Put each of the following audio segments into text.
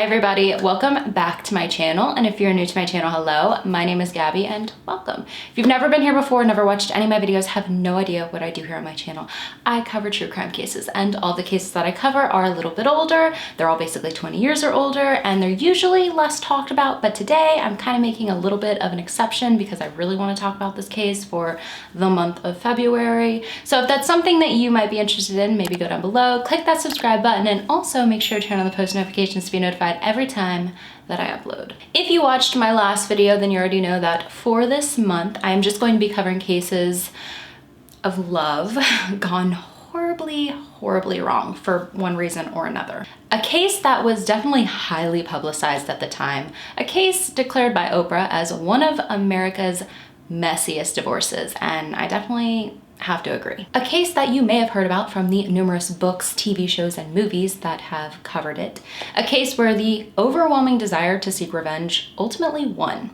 Hi everybody, welcome back to my channel, and if you're new to my channel, hello, my name is Gabby and welcome. If you've never been here before, never watched any of my videos, have no idea what I do here on my channel, I cover true crime cases, and all the cases that I cover are a little bit older. They're all basically 20 years or older, and they're usually less talked about, but today I'm kind of making a little bit of an exception because I really want to talk about this case for the month of February. So if that's something that you might be interested in, maybe go down below, click that subscribe button, and also make sure to turn on the post notifications to be notified every time that I upload. If you watched my last video, then you already know that for this month, I'm just going to be covering cases of love gone horribly wrong for one reason or another. A case that was definitely highly publicized at the time, a case declared by Oprah as one of America's messiest divorces, and I definitely have to agree. A case that you may have heard about from the numerous books, TV shows, and movies that have covered it. A case where the overwhelming desire to seek revenge ultimately won.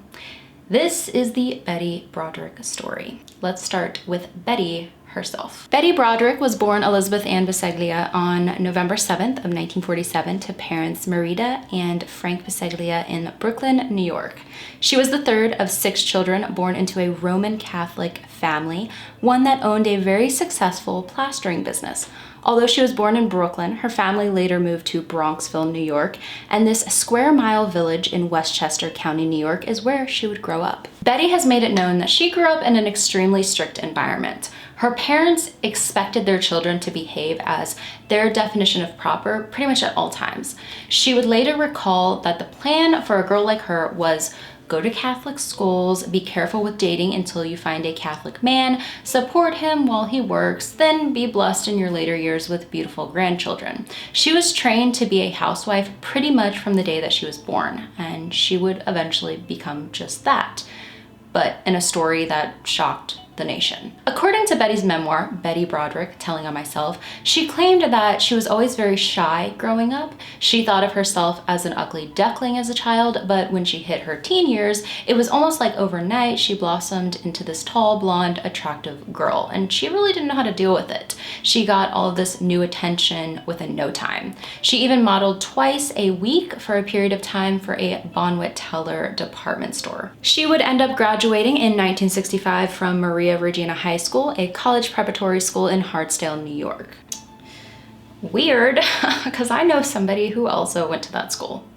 This is the Betty Broderick story. Let's start with Betty herself. Betty Broderick was born Elizabeth Ann Biseglia on November 7th of 1947 to parents Marita and Frank Biseglia in Brooklyn, New York. She was the third of 6 children born into a Roman Catholic family, one that owned a very successful plastering business. Although she was born in Brooklyn, her family later moved to Bronxville, New York, and this square-mile village in Westchester County, New York is where she would grow up. Betty has made it known that she grew up in an extremely strict environment. Her parents expected their children to behave as their definition of proper pretty much at all times. She would later recall that the plan for a girl like her was go to Catholic schools, be careful with dating until you find a Catholic man, support him while he works, then be blessed in your later years with beautiful grandchildren. She was trained to be a housewife pretty much from the day that she was born, and she would eventually become just that, but in a story that shocked the nation. According to Betty's memoir, Betty Broderick, Telling on Myself, she claimed that she was always very shy growing up. She thought of herself as an ugly duckling as a child, but when she hit her teen years, it was almost like overnight she blossomed into this tall, blonde, attractive girl, and she really didn't know how to deal with it. She got all of this new attention within no time. She even modeled twice a week for a period of time for a Bonwit Teller department store. She would end up graduating in 1965 from Maria Regina High School, a college preparatory school in Hartsdale, New York. Weird, because I know somebody who also went to that school.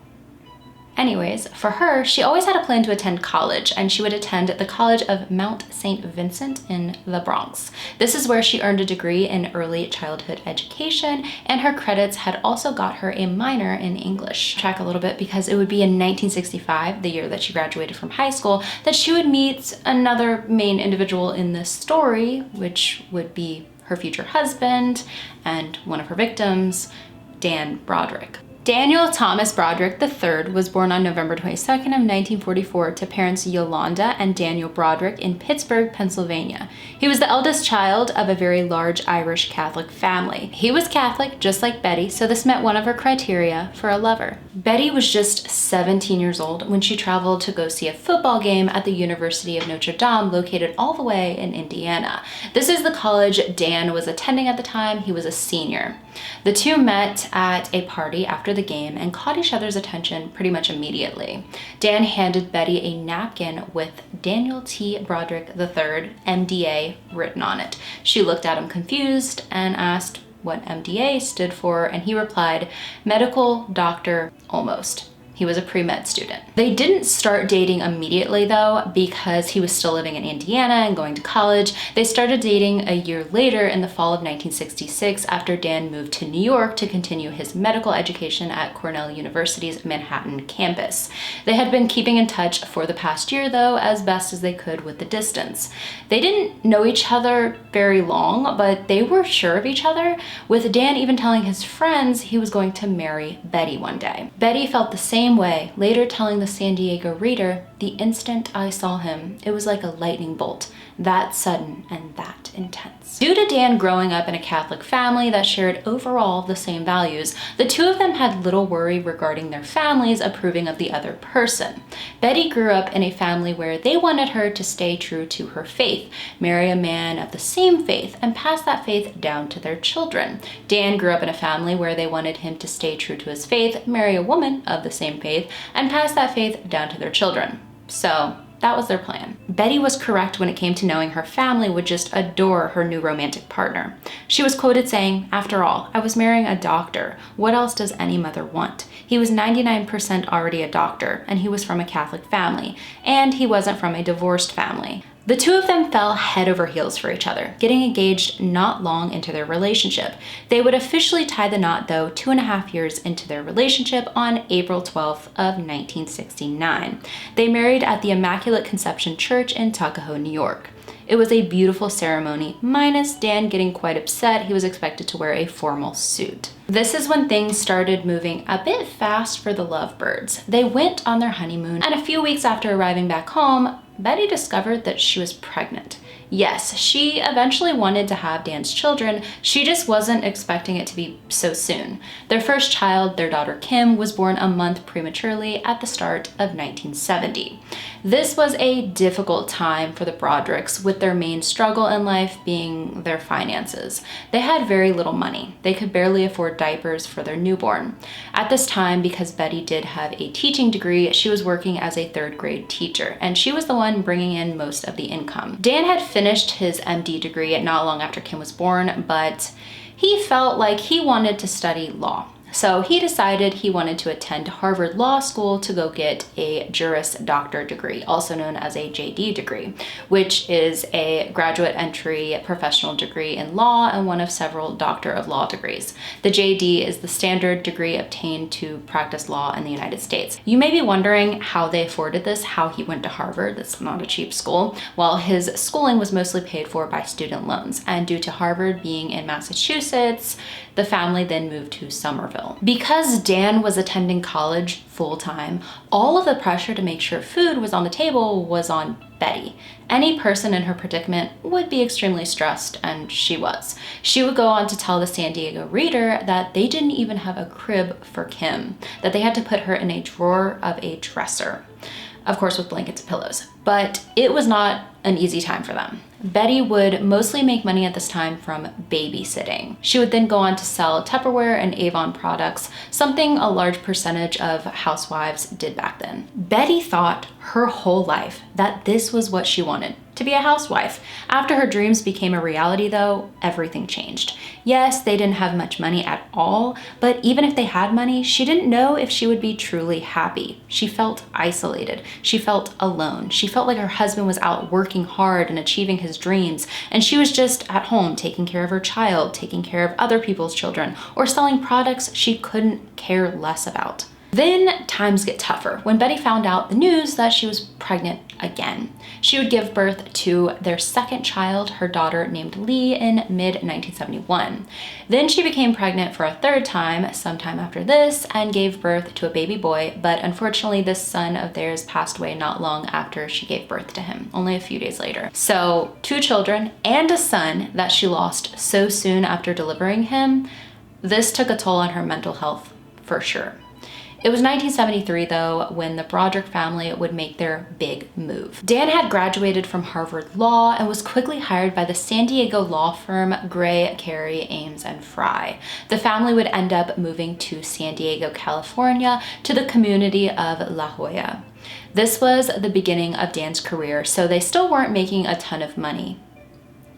Anyways, for her, she always had a plan to attend college, and she would attend the College of Mount St. Vincent in the Bronx. This is where she earned a degree in early childhood education, and her credits had also got her a minor in English. Track a little bit because it would be in 1965, the year that she graduated from high school, that she would meet another main individual in this story, which would be her future husband and one of her victims, Dan Broderick. Daniel Thomas Broderick III was born on November 22nd of 1944 to parents Yolanda and Daniel Broderick in Pittsburgh, Pennsylvania. He was the eldest child of a very large Irish Catholic family. He was Catholic, just like Betty, so this met one of her criteria for a lover. Betty was just 17 years old when she traveled to go see a football game at the University of Notre Dame, located all the way in Indiana. This is the college Dan was attending at the time. He was a senior. The two met at a party after the game and caught each other's attention pretty much immediately. Dan handed Betty a napkin with Daniel T. Broderick III, MDA, written on it. She looked at him confused and asked what MDA stood for, and he replied, medical doctor almost. He was a pre-med student. They didn't start dating immediately though, because he was still living in Indiana and going to college. They started dating a year later in the fall of 1966 after Dan moved to New York to continue his medical education at Cornell University's Manhattan campus. They had been keeping in touch for the past year though, as best as they could with the distance. They didn't know each other very long, but they were sure of each other, with Dan even telling his friends he was going to marry Betty one day. Betty felt the same same way, later telling the San Diego Reader, "The instant I saw him, it was like a lightning bolt, that sudden and that intense." Due to Dan growing up in a Catholic family that shared overall the same values, the two of them had little worry regarding their families approving of the other person. Betty grew up in a family where they wanted her to stay true to her faith, marry a man of the same faith, and pass that faith down to their children. Dan grew up in a family where they wanted him to stay true to his faith, marry a woman of the same faith, and pass that faith down to their children. So that was their plan. Betty was correct when it came to knowing her family would just adore her new romantic partner. She was quoted saying, "After all, I was marrying a doctor. What else does any mother want? He was 99% already a doctor, and he was from a Catholic family, and he wasn't from a divorced family." The two of them fell head over heels for each other, getting engaged not long into their relationship. They would officially tie the knot, though, 2.5 years into their relationship on April 12th of 1969. They married at the Immaculate Conception Church in Tuckahoe, New York. It was a beautiful ceremony, minus Dan getting quite upset he was expected to wear a formal suit. This is when things started moving a bit fast for the lovebirds. They went on their honeymoon, and a few weeks after arriving back home, Betty discovered that she was pregnant. Yes, she eventually wanted to have Dan's children, she just wasn't expecting it to be so soon. Their first child, their daughter Kim, was born a month prematurely at the start of 1970. This was a difficult time for the Brodericks, with their main struggle in life being their finances. They had very little money. They could barely afford diapers for their newborn. At this time, because Betty did have a teaching degree, she was working as a 3rd grade teacher, and she was the one bringing in most of the income. Dan had finished his MD degree not long after Kim was born, but he felt like he wanted to study law. So he decided he wanted to attend Harvard Law School to go get a Juris Doctor degree, also known as a JD degree, which is a graduate entry professional degree in law and one of several Doctor of Law degrees. The JD is the standard degree obtained to practice law in the United States. You may be wondering how they afforded this, how he went to Harvard. That's not a cheap school. Well, his schooling was mostly paid for by student loans, and due to Harvard being in Massachusetts, the family then moved to Somerville. Because Dan was attending college full-time, all of the pressure to make sure food was on the table was on Betty. Any person in her predicament would be extremely stressed, and she was. She would go on to tell the San Diego Reader that they didn't even have a crib for Kim, that they had to put her in a drawer of a dresser. Of course, with blankets and pillows. But it was not an easy time for them. Betty would mostly make money at this time from babysitting. She would then go on to sell Tupperware and Avon products, something a large percentage of housewives did back then. Betty thought her whole life that this was what she wanted, to be a housewife. After her dreams became a reality, though, everything changed. Yes, they didn't have much money at all, but even if they had money, she didn't know if she would be truly happy. She felt isolated. She felt alone. She felt like her husband was out working hard and achieving his dreams, and she was just at home taking care of her child, taking care of other people's children, or selling products she couldn't care less about. Then times get tougher when Betty found out the news that she was pregnant again. She would give birth to their second child, her daughter named Lee, in mid-1971. Then she became pregnant for a 3rd time sometime after this and gave birth to a baby boy, but unfortunately this son of theirs passed away not long after she gave birth to him, only a few days later. So 2 children and a son that she lost so soon after delivering him, this took a toll on her mental health for sure. It was 1973, though, when the Broderick family would make their big move. Dan had graduated from Harvard Law and was quickly hired by the San Diego law firm Gray, Carey, Ames, and Fry. The family would end up moving to San Diego, California, to the community of La Jolla. This was the beginning of Dan's career, so they still weren't making a ton of money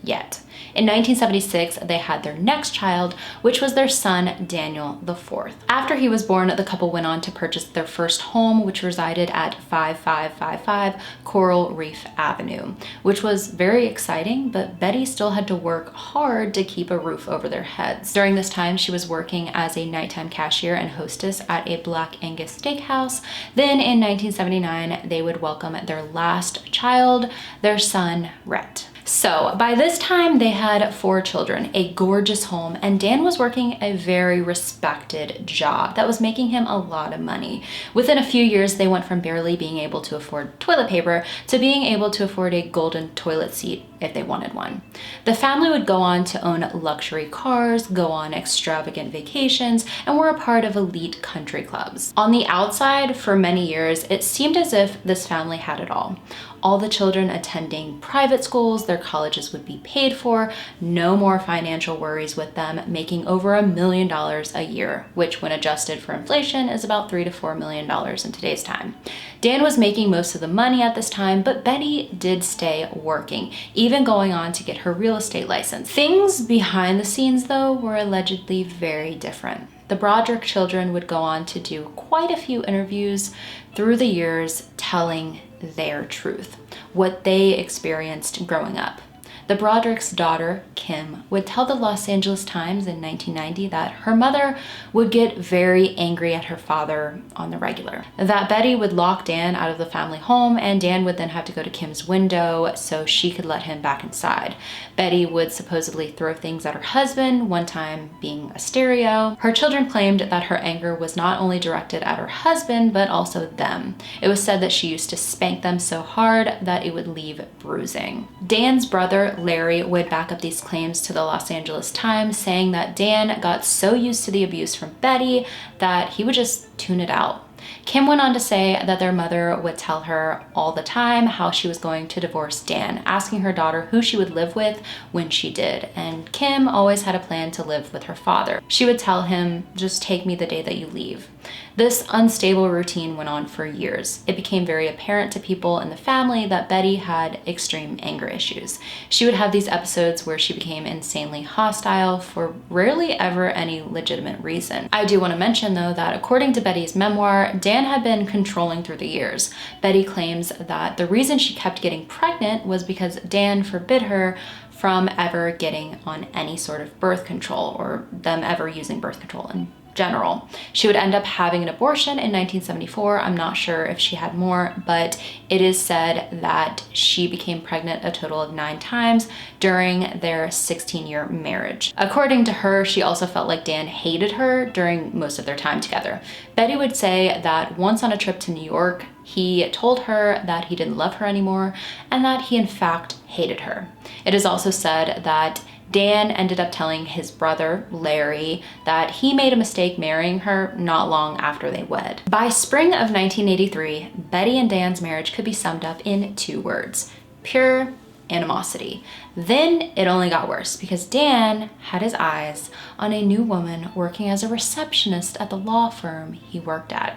yet. In 1976, they had their next child, which was their son, Daniel IV. After he was born, the couple went on to purchase their first home, which resided at 5555 Coral Reef Avenue, which was very exciting, but Betty still had to work hard to keep a roof over their heads. During this time, she was working as a nighttime cashier and hostess at a Black Angus steakhouse. Then in 1979, they would welcome their last child, their son, Rhett. So by this time they had 4 children, a gorgeous home, and Dan was working a very respected job that was making him a lot of money. Within a few years, they went from barely being able to afford toilet paper to being able to afford a golden toilet seat if they wanted one. The family would go on to own luxury cars, go on extravagant vacations, and were a part of elite country clubs. On the outside, for many years, it seemed as if this family had it all. All the children attending private schools, their colleges would be paid for, no more financial worries with them, making over $1 million a year, which when adjusted for inflation is about $3 to $4 million in today's time. Dan was making most of the money at this time, but Betty did stay working, even going on to get her real estate license. Things behind the scenes, though, were allegedly very different. The Broderick children would go on to do quite a few interviews through the years telling their truth, what they experienced growing up. The Broderick's daughter, Kim, would tell the Los Angeles Times in 1990 that her mother would get very angry at her father on the regular, that Betty would lock Dan out of the family home and Dan would then have to go to Kim's window so she could let him back inside. Betty would supposedly throw things at her husband, one time being a stereo. Her children claimed that her anger was not only directed at her husband, but also them. It was said that she used to spank them so hard that it would leave bruising. Dan's brother, Larry, would back up these claims to the Los Angeles Times, saying that Dan got so used to the abuse from Betty that he would just tune it out. Kim went on to say that their mother would tell her all the time how she was going to divorce Dan, asking her daughter who she would live with when she did, and Kim always had a plan to live with her father. She would tell him, "Just take me the day that you leave." This unstable routine went on for years. It became very apparent to people in the family that Betty had extreme anger issues. She would have these episodes where she became insanely hostile for rarely ever any legitimate reason. I do want to mention, though, that according to Betty's memoir, Dan had been controlling through the years. Betty claims that the reason she kept getting pregnant was because Dan forbid her from ever getting on any sort of birth control or them ever using birth control in general. She would end up having an abortion in 1974. I'm not sure if she had more, but it is said that she became pregnant a total of 9 times during their 16-year marriage. According to her, she also felt like Dan hated her during most of their time together. Betty would say that once on a trip to New York, he told her that he didn't love her anymore and that he in fact hated her. It is also said that Dan ended up telling his brother, Larry, that he made a mistake marrying her not long after they wed. By spring of 1983, Betty and Dan's marriage could be summed up in 2 words: pure animosity. Then it only got worse because Dan had his eyes on a new woman working as a receptionist at the law firm he worked at.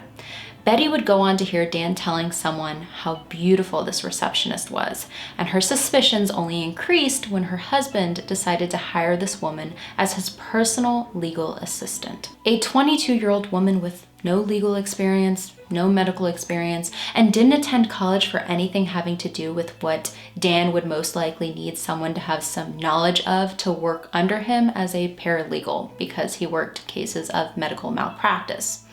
Betty would go on to hear Dan telling someone how beautiful this receptionist was, and her suspicions only increased when her husband decided to hire this woman as his personal legal assistant. A 22-year-old woman with no legal experience, no medical experience, and didn't attend college for anything having to do with what Dan would most likely need someone to have some knowledge of to work under him as a paralegal because he worked cases of medical malpractice.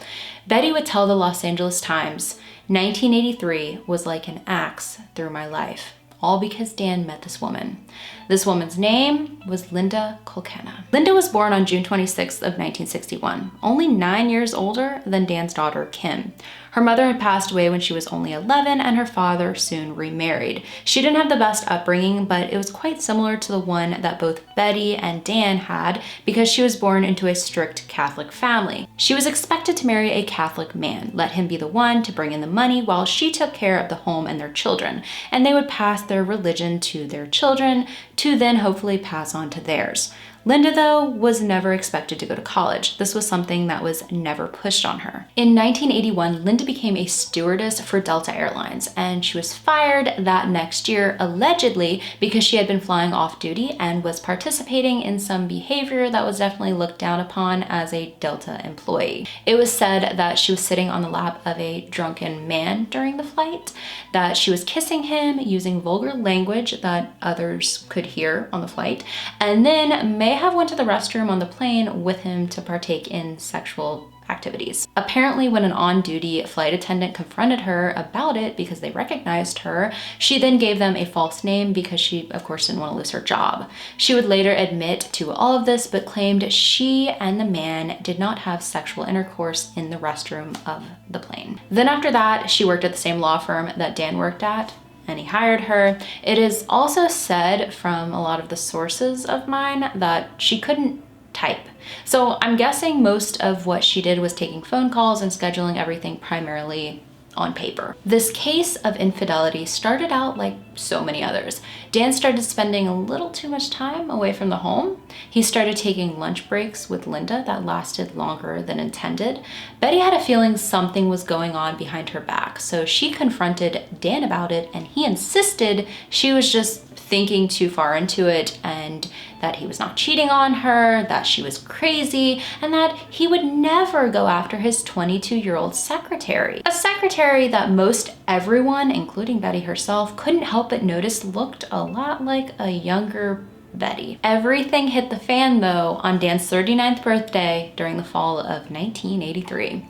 Betty would tell the Los Angeles Times, "1983 was like an axe through my life, all because Dan met this woman. This woman's name was Linda Colcana." Linda was born on June 26th of 1961, only 9 years older than Dan's daughter, Kim. Her mother had passed away when she was only 11 and her father soon remarried. She didn't have the best upbringing, but it was quite similar to the one that both Betty and Dan had because she was born into a strict Catholic family. She was expected to marry a Catholic man, let him be the one to bring in the money while she took care of the home and their children, and they would pass their religion to their children to then hopefully pass on to theirs. Linda, though, was never expected to go to college. This was something that was never pushed on her. In 1981, Linda became a stewardess for Delta Airlines, and she was fired that next year, allegedly because she had been flying off duty and was participating in some behavior that was definitely looked down upon as a Delta employee. It was said that she was sitting on the lap of a drunken man during the flight, that she was kissing him using vulgar language that others could hear on the flight, and then may have went to the restroom on the plane with him to partake in sexual activities. Apparently, when an on-duty flight attendant confronted her about it because they recognized her, she then gave them a false name because she, of course, didn't want to lose her job. She would later admit to all of this, but claimed she and the man did not have sexual intercourse in the restroom of the plane. Then after that, she worked at the same law firm that Dan worked at, and he hired her. It is also said from a lot of the sources of mine that she couldn't type. So I'm guessing most of what she did was taking phone calls and scheduling everything primarily on paper. This case of infidelity started out like so many others. Dan started spending a little too much time away from the home. He started taking lunch breaks with Linda that lasted longer than intended. Betty had a feeling something was going on behind her back, so she confronted Dan about it, and he insisted she was just thinking too far into it and that he was not cheating on her, that she was crazy, and that he would never go after his 22-year-old secretary. A secretary that most everyone, including Betty herself, couldn't help but notice looked a lot like a younger Betty. Everything hit the fan though on Dan's 39th birthday during the fall of 1983.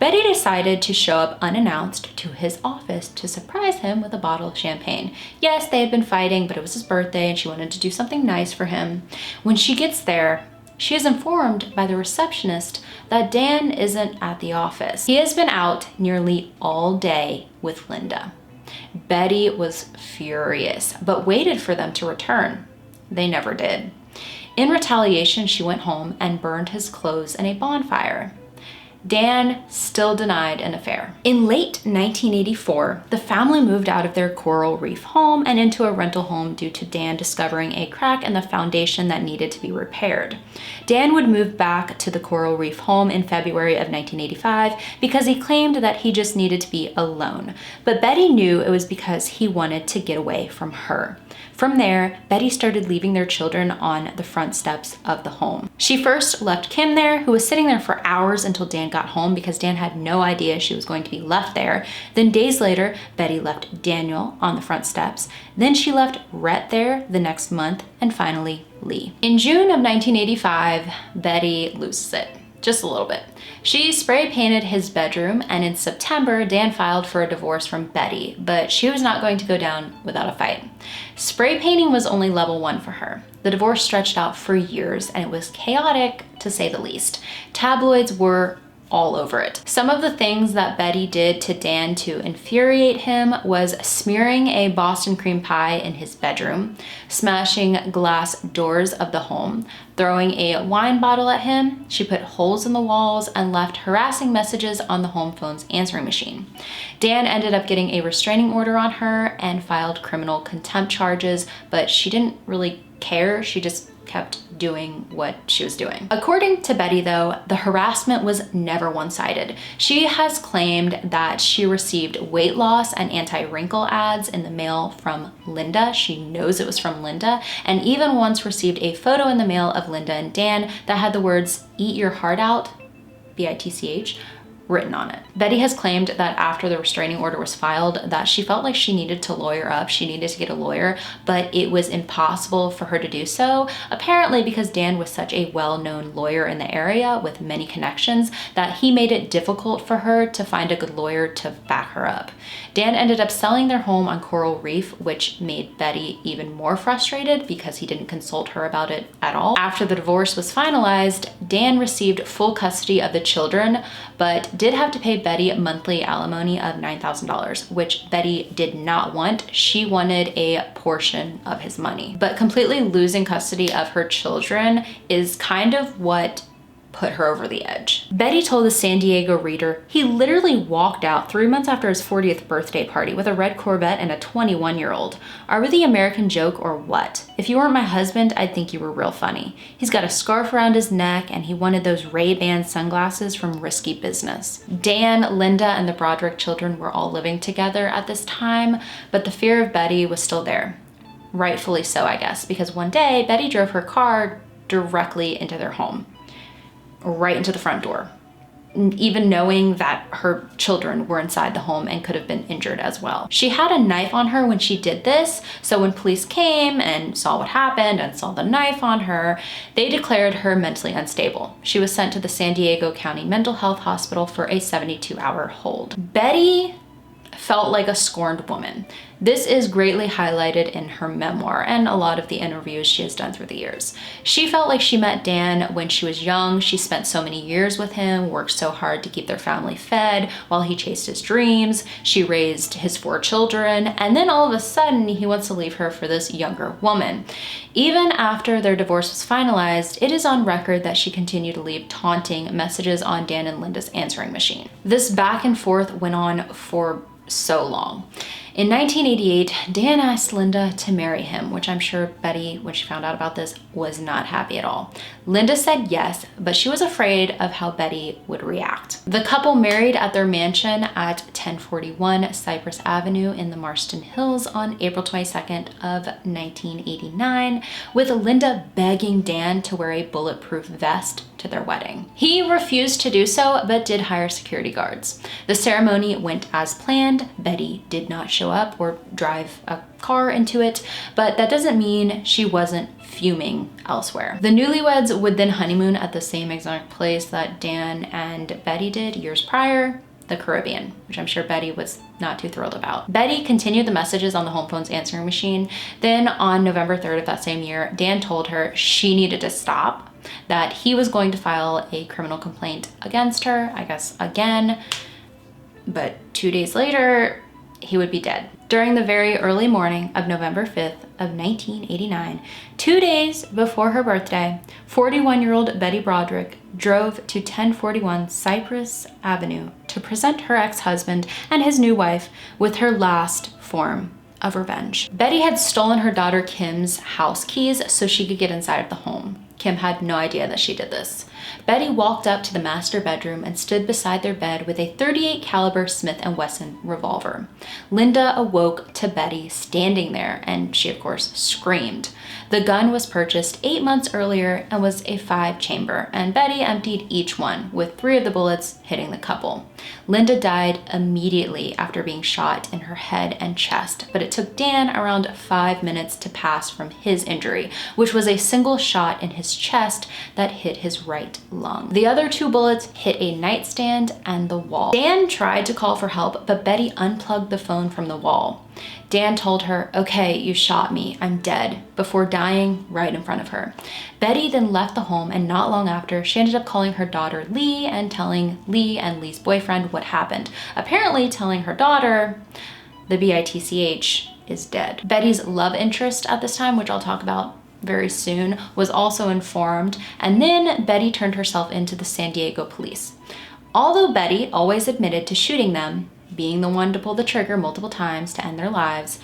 Betty decided to show up unannounced to his office to surprise him with a bottle of champagne. Yes, they had been fighting, but it was his birthday and she wanted to do something nice for him. When she gets there, she is informed by the receptionist that Dan isn't at the office. He has been out nearly all day with Linda. Betty was furious, but waited for them to return. They never did. In retaliation, she went home and burned his clothes in a bonfire. Dan still denied an affair. In late 1984, the family moved out of their Coral Reef home and into a rental home due to Dan discovering a crack in the foundation that needed to be repaired. Dan would move back to the Coral Reef home in February of 1985 because he claimed that he just needed to be alone. But Betty knew it was because he wanted to get away from her. From there, Betty started leaving their children on the front steps of the home. She first left Kim there, who was sitting there for hours until Dan got home because Dan had no idea she was going to be left there. Then days later, Betty left Daniel on the front steps. Then she left Rhett there the next month, and finally Lee. In June of 1985, Betty loses it. Just a little bit. She spray painted his bedroom, and in September, Dan filed for a divorce from Betty, but she was not going to go down without a fight. Spray painting was only level 1 for her. The divorce stretched out for years, and it was chaotic to say the least. Tabloids were all over it. Some of the things that Betty did to Dan to infuriate him was smearing a Boston cream pie in his bedroom, smashing glass doors of the home, throwing a wine bottle at him. She put holes in the walls and left harassing messages on the home phone's answering machine. Dan ended up getting a restraining order on her and filed criminal contempt charges, but she didn't really care. She just kept doing what she was doing. According to Betty though, the harassment was never one-sided. She has claimed that she received weight loss and anti-wrinkle ads in the mail from Linda. She knows it was from Linda, and even once received a photo in the mail of Linda and Dan that had the words "eat your heart out," BITCH, written on it. Betty has claimed that after the restraining order was filed that she felt like she needed to lawyer up, she needed to get a lawyer, but it was impossible for her to do so, apparently because Dan was such a well-known lawyer in the area with many connections that he made it difficult for her to find a good lawyer to back her up. Dan ended up selling their home on Coral Reef, which made Betty even more frustrated because he didn't consult her about it at all. After the divorce was finalized, Dan received full custody of the children, but did have to pay Betty monthly alimony of $9,000, which Betty did not want. She wanted a portion of his money. But completely losing custody of her children is kind of what put her over the edge. Betty told the San Diego Reader he literally walked out 3 months after his 40th birthday party with a red Corvette and a 21-year-old. Are we the American joke or what? If you weren't my husband, I'd think you were real funny. He's got a scarf around his neck and he wanted those Ray-Ban sunglasses from Risky Business. Dan, Linda, and the Broderick children were all living together at this time, but the fear of Betty was still there. Rightfully so, I guess, because one day Betty drove her car directly into their home. Right into the front door. even knowing that her children were inside the home and could have been injured as well. She had a knife on her when she did this, so when police came and saw what happened and saw the knife on her, they declared her mentally unstable. She was sent to the San Diego County Mental Health Hospital for a 72-hour hold. Betty felt like a scorned woman. This is greatly highlighted in her memoir and a lot of the interviews she has done through the years. She felt like she met Dan when she was young. She spent so many years with him, worked so hard to keep their family fed while he chased his dreams. She raised his 4 children, and then all of a sudden he wants to leave her for this younger woman. Even after their divorce was finalized, it is on record that she continued to leave taunting messages on Dan and Linda's answering machine. This back and forth went on for so long. In 1988, Dan asked Linda to marry him, which I'm sure Betty, when she found out about this, was not happy at all. Linda said yes, but she was afraid of how Betty would react. The couple married at their mansion at 1041 Cypress Avenue in the Marston Hills on April 22nd of 1989, with Linda begging Dan to wear a bulletproof vest to their wedding. He refused to do so, but did hire security guards. The ceremony went as planned. Betty did not show up or drive a car into it, but that doesn't mean she wasn't fuming elsewhere. The newlyweds would then honeymoon at the same exact place that Dan and Betty did years prior, the Caribbean, which I'm sure Betty was not too thrilled about. Betty continued the messages on the home phone's answering machine. Then on November 3rd of that same year, Dan told her she needed to stop, that he was going to file a criminal complaint against her, I guess again, but 2 days later, he would be dead. During the very early morning of November 5th of 1989, 2 days before her birthday, 41-year-old Betty Broderick drove to 1041 Cypress Avenue to present her ex-husband and his new wife with her last form of revenge. Betty had stolen her daughter Kim's house keys so she could get inside of the home. Kim had no idea that she did this. Betty walked up to the master bedroom and stood beside their bed with a .38 caliber Smith & Wesson revolver. Linda awoke to Betty standing there, and she of course screamed. The gun was purchased 8 months earlier and was a 5-chamber, and Betty emptied each one, with 3 of the bullets hitting the couple. Linda died immediately after being shot in her head and chest, but it took Dan around 5 minutes to pass from his injury, which was a single shot in his chest that hit his right lung. The other 2 bullets hit a nightstand and the wall. Dan tried to call for help, but Betty unplugged the phone from the wall. Dan told her, "Okay, you shot me, I'm dead," before dying right in front of her. Betty then left the home, and not long after, she ended up calling her daughter Lee and telling Lee and Lee's boyfriend what happened. Apparently telling her daughter the BITCH is dead. Betty's love interest at this time, which I'll talk about very soon, was also informed, and then Betty turned herself into the San Diego police. Although Betty always admitted to shooting them, being the one to pull the trigger multiple times to end their lives,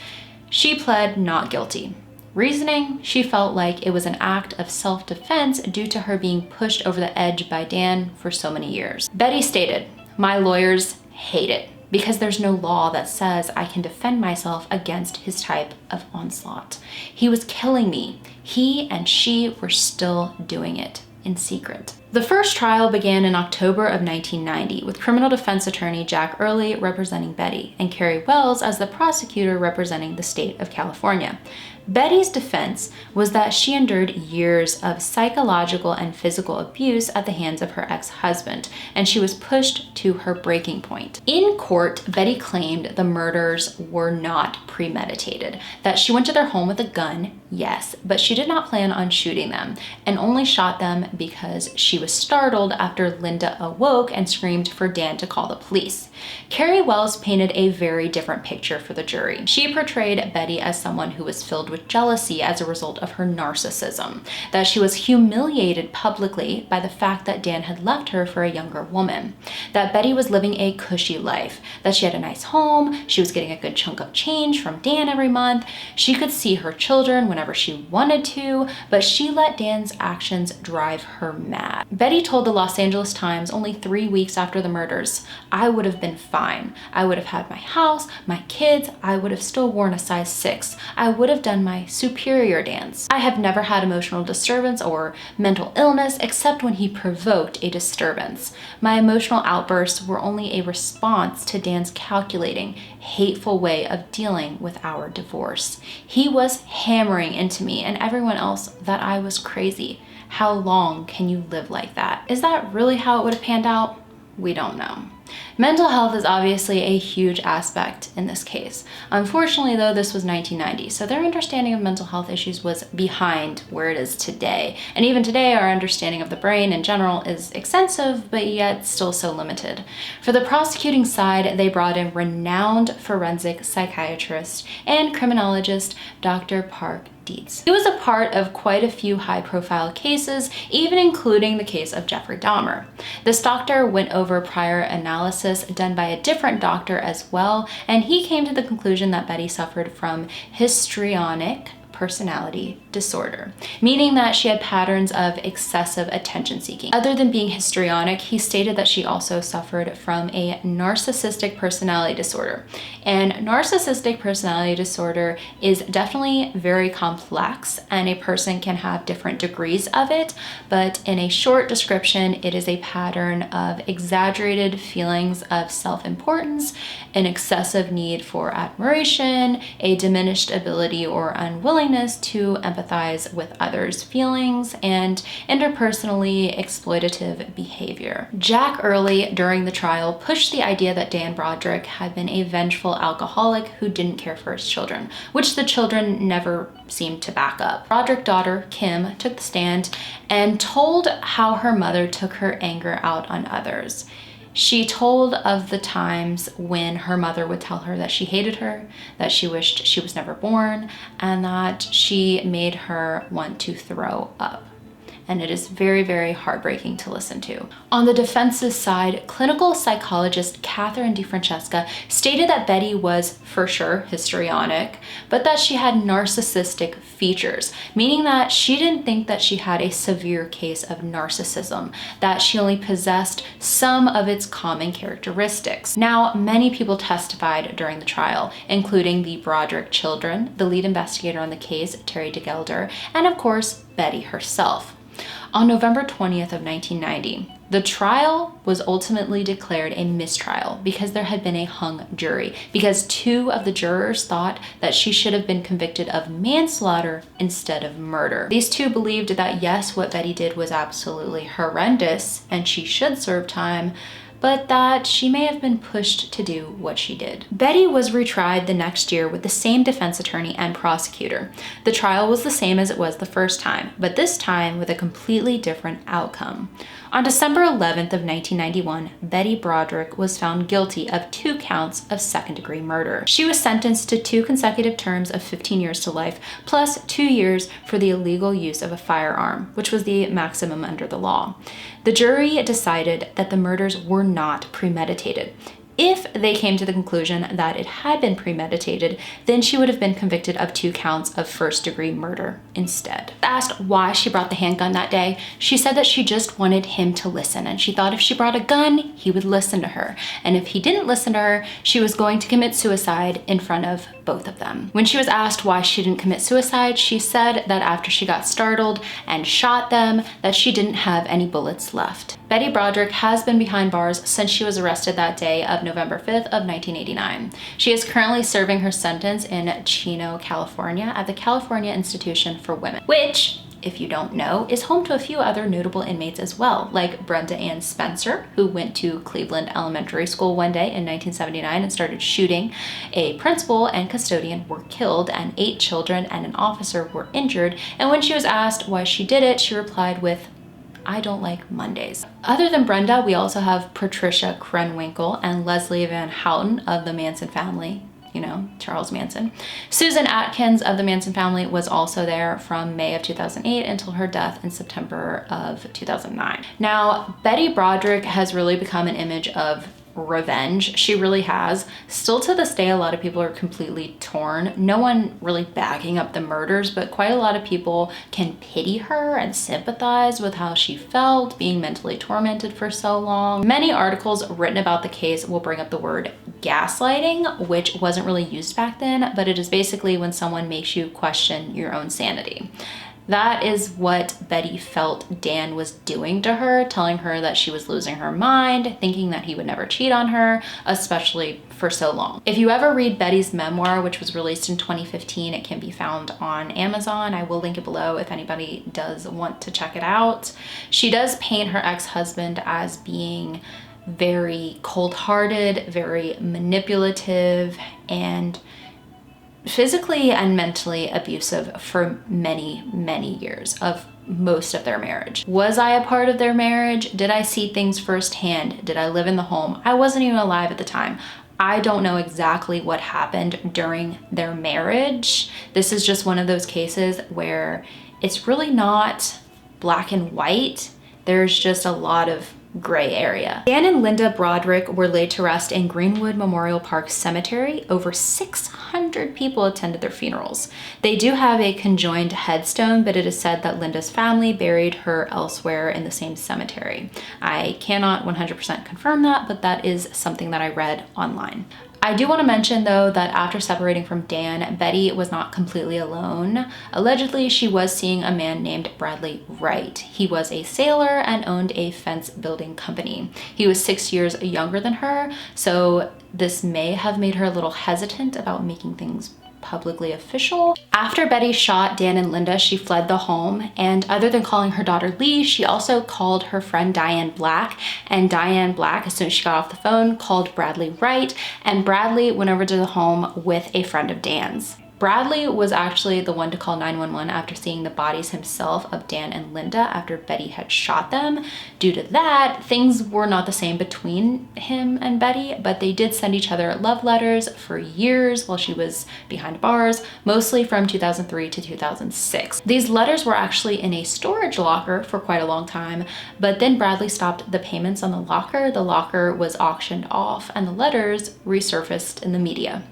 she pled not guilty. Reasoning, she felt like it was an act of self-defense due to her being pushed over the edge by Dan for so many years. Betty stated, "My lawyers hate it because there's no law that says I can defend myself against his type of onslaught. He was killing me. He and she were still doing it in secret." The first trial began in October of 1990 with criminal defense attorney Jack Early representing Betty and Carrie Wells as the prosecutor representing the state of California. Betty's defense was that she endured years of psychological and physical abuse at the hands of her ex-husband, and she was pushed to her breaking point. In court, Betty claimed the murders were not premeditated, that she went to their home with a gun, yes, but she did not plan on shooting them, and only shot them because she was startled after Linda awoke and screamed for Dan to call the police. Carrie Wells painted a very different picture for the jury. She portrayed Betty as someone who was filled with jealousy as a result of her narcissism, that she was humiliated publicly by the fact that Dan had left her for a younger woman, that Betty was living a cushy life, that she had a nice home, she was getting a good chunk of change from Dan every month, she could see her children whenever she wanted to, but she let Dan's actions drive her mad. Betty told the Los Angeles Times only 3 weeks after the murders, "I would have been fine. I would have had my house, my kids, I would have still worn a size 6. I would have done and my superior Dan's. I have never had emotional disturbance or mental illness except when he provoked a disturbance. My emotional outbursts were only a response to Dan's calculating, hateful way of dealing with our divorce. He was hammering into me and everyone else that I was crazy. How long can you live like that? Is that really how it would have panned out? We don't know. Mental health is obviously a huge aspect in this case. Unfortunately though, this was 1990, so their understanding of mental health issues was behind where it is today. And even today, our understanding of the brain in general is extensive, but yet still so limited. For the prosecuting side, they brought in renowned forensic psychiatrist and criminologist, Dr. Park Dietz. He was a part of quite a few high-profile cases, even including the case of Jeffrey Dahmer. This doctor went over prior analysis done by a different doctor as well, and he came to the conclusion that Betty suffered from histrionic personality disorder, meaning that she had patterns of excessive attention seeking. Other than being histrionic, he stated that she also suffered from a narcissistic personality disorder. And narcissistic personality disorder is definitely very complex, and a person can have different degrees of it, but in a short description, it is a pattern of exaggerated feelings of self-importance, an excessive need for admiration, a diminished ability or unwillingness to empathize with others' feelings, and interpersonally exploitative behavior. Jack Early, during the trial, pushed the idea that Dan Broderick had been a vengeful alcoholic who didn't care for his children, which the children never seemed to back up. Broderick's daughter, Kim, took the stand and told how her mother took her anger out on others. She told of the times when her mother would tell her that she hated her, that she wished she was never born, and that she made her want to throw up. And it is very, very heartbreaking to listen to. On the defense's side, clinical psychologist Catherine DeFrancesca stated that Betty was for sure histrionic, but that she had narcissistic features, meaning that she didn't think that she had a severe case of narcissism, that she only possessed some of its common characteristics. Now, many people testified during the trial, including the Broderick children, the lead investigator on the case, Terry DeGelder, and of course, Betty herself. On November 20th of 1990, the trial was ultimately declared a mistrial because there had been a hung jury, because two of the jurors thought that she should have been convicted of manslaughter instead of murder. These two believed that yes, what Betty did was absolutely horrendous and she should serve time, but that she may have been pushed to do what she did. Betty was retried the next year with the same defense attorney and prosecutor. The trial was the same as it was the first time, but this time with a completely different outcome. On December 11th of 1991, Betty Broderick was found guilty of 2 counts of second-degree murder. She was sentenced to 2 consecutive terms of 15 years to life, plus 2 years for the illegal use of a firearm, which was the maximum under the law. The jury decided that the murders were not premeditated. If they came to the conclusion that it had been premeditated, then she would have been convicted of 2 counts of first-degree murder instead. Asked why she brought the handgun that day, she said that she just wanted him to listen, and she thought if she brought a gun, he would listen to her. And if he didn't listen to her, she was going to commit suicide in front of both of them. When she was asked why she didn't commit suicide, she said that after she got startled and shot them, that she didn't have any bullets left. Betty Broderick has been behind bars since she was arrested that day of November 5th of 1989. She is currently serving her sentence in Chino, California at the California Institution for Women, which, if you don't know, is home to a few other notable inmates as well, like Brenda Ann Spencer, who went to Cleveland Elementary School one day in 1979 and started shooting. A principal and custodian were killed, and 8 children and an officer were injured. And when she was asked why she did it, she replied with, "I don't like Mondays." Other than Brenda, we also have Patricia Krenwinkel and Leslie Van Houten of the Manson family. You know, Charles Manson. Susan Atkins of the Manson family was also there from May of 2008 until her death in September of 2009. Now, Betty Broderick has really become an image of revenge. She really has. Still to this day, a lot of people are completely torn. No one really backing up the murders, but quite a lot of people can pity her and sympathize with how she felt being mentally tormented for so long. Many articles written about the case will bring up the word gaslighting, which wasn't really used back then, but it is basically when someone makes you question your own sanity. That is what Betty felt Dan was doing to her, telling her that she was losing her mind, thinking that he would never cheat on her, especially for so long. If you ever read Betty's memoir, which was released in 2015, it can be found on Amazon. I will link it below if anybody does want to check it out. She does paint her ex-husband as being very cold-hearted, very manipulative, and physically and mentally abusive for many, many years of most of their marriage. Was I a part of their marriage? Did I see things firsthand? Did I live in the home? I wasn't even alive at the time. I don't know exactly what happened during their marriage. This is just one of those cases where it's really not black and white. There's just a lot of gray area. Dan and Linda Broderick were laid to rest in Greenwood Memorial Park Cemetery. Over 600 people attended their funerals. They do have a conjoined headstone, but it is said that Linda's family buried her elsewhere in the same cemetery. I cannot 100% confirm that, but that is something that I read online. I do want to mention though that after separating from Dan, Betty was not completely alone. Allegedly, she was seeing a man named Bradley Wright. He was a sailor and owned a fence building company. He was 6 years younger than her, so this may have made her a little hesitant about making things publicly official. After Betty shot Dan and Linda, she fled the home, and other than calling her daughter Lee, she also called her friend Diane Black, and Diane Black, as soon as she got off the phone, called Bradley Wright, and Bradley went over to the home with a friend of Dan's. Bradley was actually the one to call 911 after seeing the bodies himself of Dan and Linda after Betty had shot them. Due to that, things were not the same between him and Betty, but they did send each other love letters for years while she was behind bars, mostly from 2003 to 2006. These letters were actually in a storage locker for quite a long time, but then Bradley stopped the payments on the locker was auctioned off, and the letters resurfaced in the media.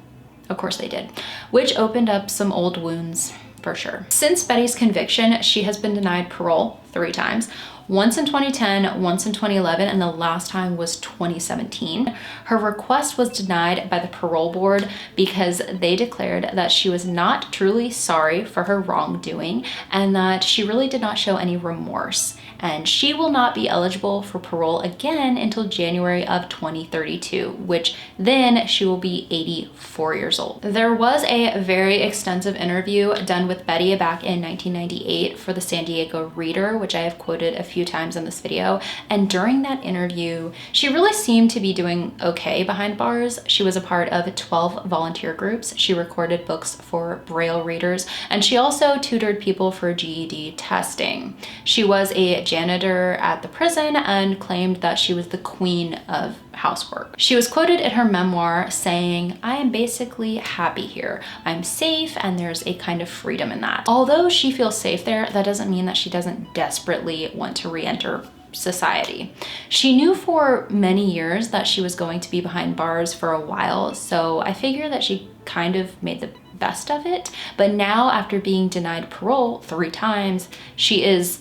Of course they did, which opened up some old wounds for sure. Since Betty's conviction, she has been denied parole 3 times. Once in 2010, once in 2011, and the last time was 2017. Her request was denied by the parole board because they declared that she was not truly sorry for her wrongdoing and that she really did not show any remorse. And she will not be eligible for parole again until January of 2032, which then she will be 84 years old. There was a very extensive interview done with Betty back in 1998 for the San Diego Reader, which I have quoted a few times in this video. And during that interview, she really seemed to be doing okay behind bars. She was a part of 12 volunteer groups. She recorded books for Braille readers, and she also tutored people for GED testing. She was a janitor at the prison and claimed that she was the queen of housework. She was quoted in her memoir saying, "I am basically happy here. I'm safe, and there's a kind of freedom in that." Although she feels safe there, that doesn't mean that she doesn't desperately want to re-enter society. She knew for many years that she was going to be behind bars for a while, so I figure that she kind of made the best of it. But now, after being denied parole 3 times, she is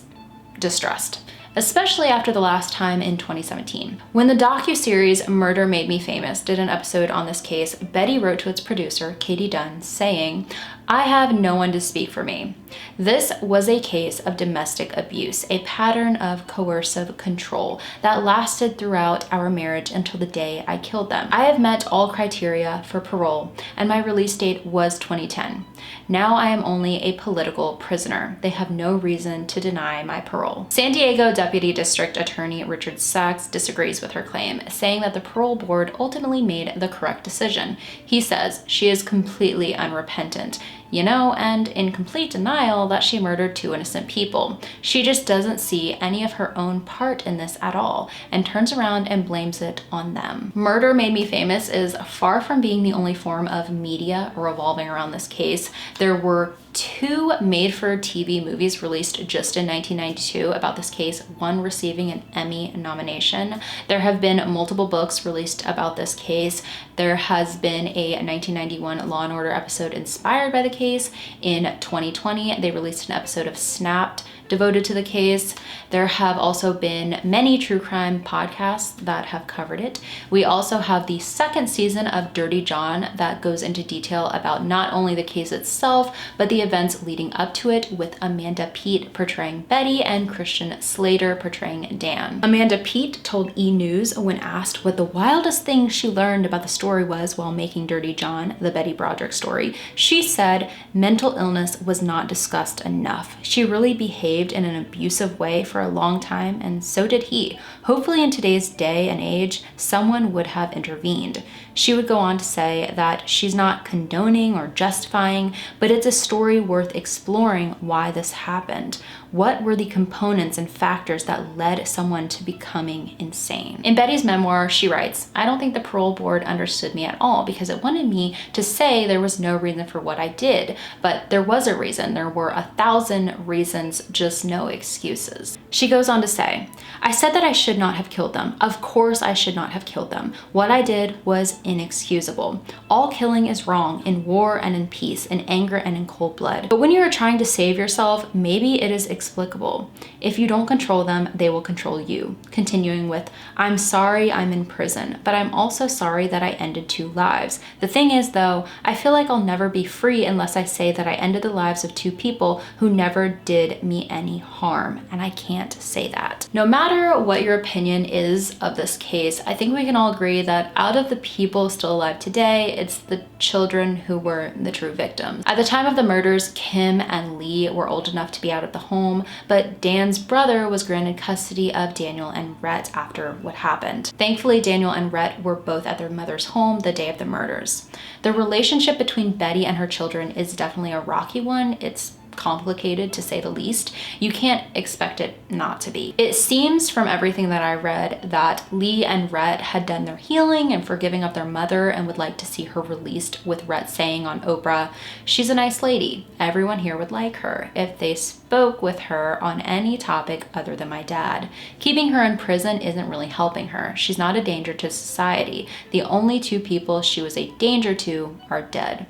distressed, especially after the last time in 2017. When the docuseries Murder Made Me Famous did an episode on this case, Betty wrote to its producer, Katie Dunn, saying, "I have no one to speak for me. This was a case of domestic abuse, a pattern of coercive control that lasted throughout our marriage until the day I killed them. I have met all criteria for parole, and my release date was 2010. Now I am only a political prisoner. They have no reason to deny my parole." San Diego Deputy District Attorney Richard Sachs disagrees with her claim, saying that the parole board ultimately made the correct decision. He says she is completely unrepentant. and in complete denial that she murdered 2 innocent people. She just doesn't see any of her own part in this at all and turns around and blames it on them. Murder Made Me Famous is far from being the only form of media revolving around this case. There were 2 made-for-TV movies released just in 1992 about this case, one receiving an Emmy nomination. There have been multiple books released about this case. There has been a 1991 Law & Order episode inspired by the case. In 2020, they released an episode of Snapped devoted to the case. There have also been many true crime podcasts that have covered it. We also have the 2nd season of Dirty John that goes into detail about not only the case itself, but the events leading up to it, with Amanda Peet portraying Betty and Christian Slater portraying Dan. Amanda Peet told E! News when asked what the wildest thing she learned about the story was while making Dirty John, the Betty Broderick story. She said mental illness was not discussed enough. She really behaved in an abusive way for a long time, and so did he. Hopefully in today's day and age, someone would have intervened. She would go on to say that she's not condoning or justifying, but it's a story worth exploring why this happened. What were the components and factors that led someone to becoming insane? In Betty's memoir, she writes, "I don't think the parole board understood me at all because it wanted me to say there was no reason for what I did, but there was a reason. There were 1,000 reasons, just no excuses." She goes on to say, "I said that I should not have killed them. Of course I should not have killed them. What I did was inexcusable. All killing is wrong, in war and in peace, in anger and in cold blood. But when you are trying to save yourself, maybe it is explicable. If you don't control them, they will control you." Continuing with, "I'm sorry I'm in prison, but I'm also sorry that I ended 2 lives. The thing is though, I feel like I'll never be free unless I say that I ended the lives of 2 people who never did me any harm, and I can't say that." No matter what your opinion is of this case, I think we can all agree that out of the people still alive today, it's the children who were the true victims. At the time of the murders, Kim and Lee were old enough to be out of the home, but Dan's brother was granted custody of Daniel and Rhett after what happened. Thankfully, Daniel and Rhett were both at their mother's home the day of the murders. The relationship between Betty and her children is definitely a rocky one. It's complicated to say the least. You can't expect it not to be. It seems from everything that I read that Lee and Rhett had done their healing and forgiving of their mother and would like to see her released, with Rhett saying on Oprah, "She's a nice lady. Everyone here would like her if they spoke with her on any topic other than my dad. Keeping her in prison isn't really helping her. She's not a danger to society. The only 2 people she was a danger to are dead."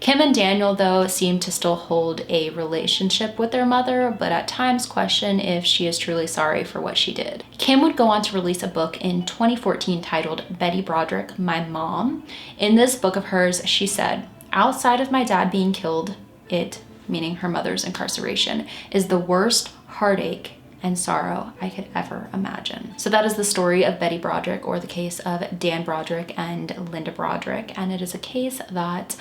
Kim and Daniel, though, seem to still hold a relationship with their mother, but at times question if she is truly sorry for what she did. Kim would go on to release a book in 2014 titled Betty Broderick, My Mom. In this book of hers, she said, "Outside of my dad being killed, it," meaning her mother's incarceration, "is the worst heartache and sorrow I could ever imagine." So that is the story of Betty Broderick, or the case of Dan Broderick and Linda Broderick, and it is a case that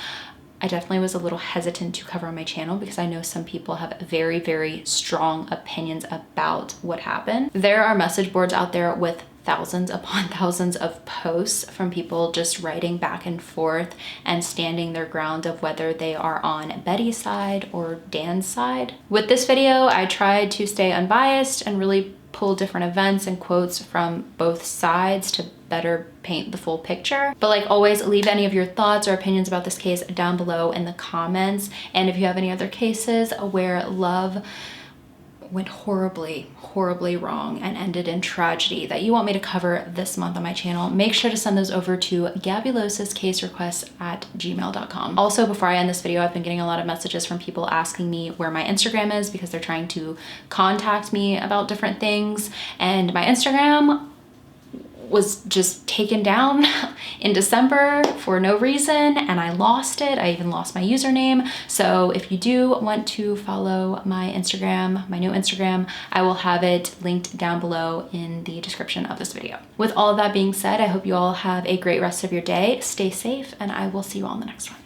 I definitely was a little hesitant to cover on my channel because I know some people have very, very strong opinions about what happened. There are message boards out there with thousands upon thousands of posts from people just writing back and forth and standing their ground of whether they are on Betty's side or Dan's side. With this video, I tried to stay unbiased and really pull different events and quotes from both sides to better paint the full picture. But like always, leave any of your thoughts or opinions about this case down below in the comments. And if you have any other cases where love went horribly, horribly wrong and ended in tragedy that you want me to cover this month on my channel, make sure to send those over to gabulosiscaserequests@gmail.com. Also, before I end this video, I've been getting a lot of messages from people asking me where my Instagram is because they're trying to contact me about different things, and my Instagram was just taken down in December for no reason, and I lost it. I even lost my username. So if you do want to follow my Instagram, my new Instagram, I will have it linked down below in the description of this video. With all of that being said, I hope you all have a great rest of your day. Stay safe, and I will see you all in the next one.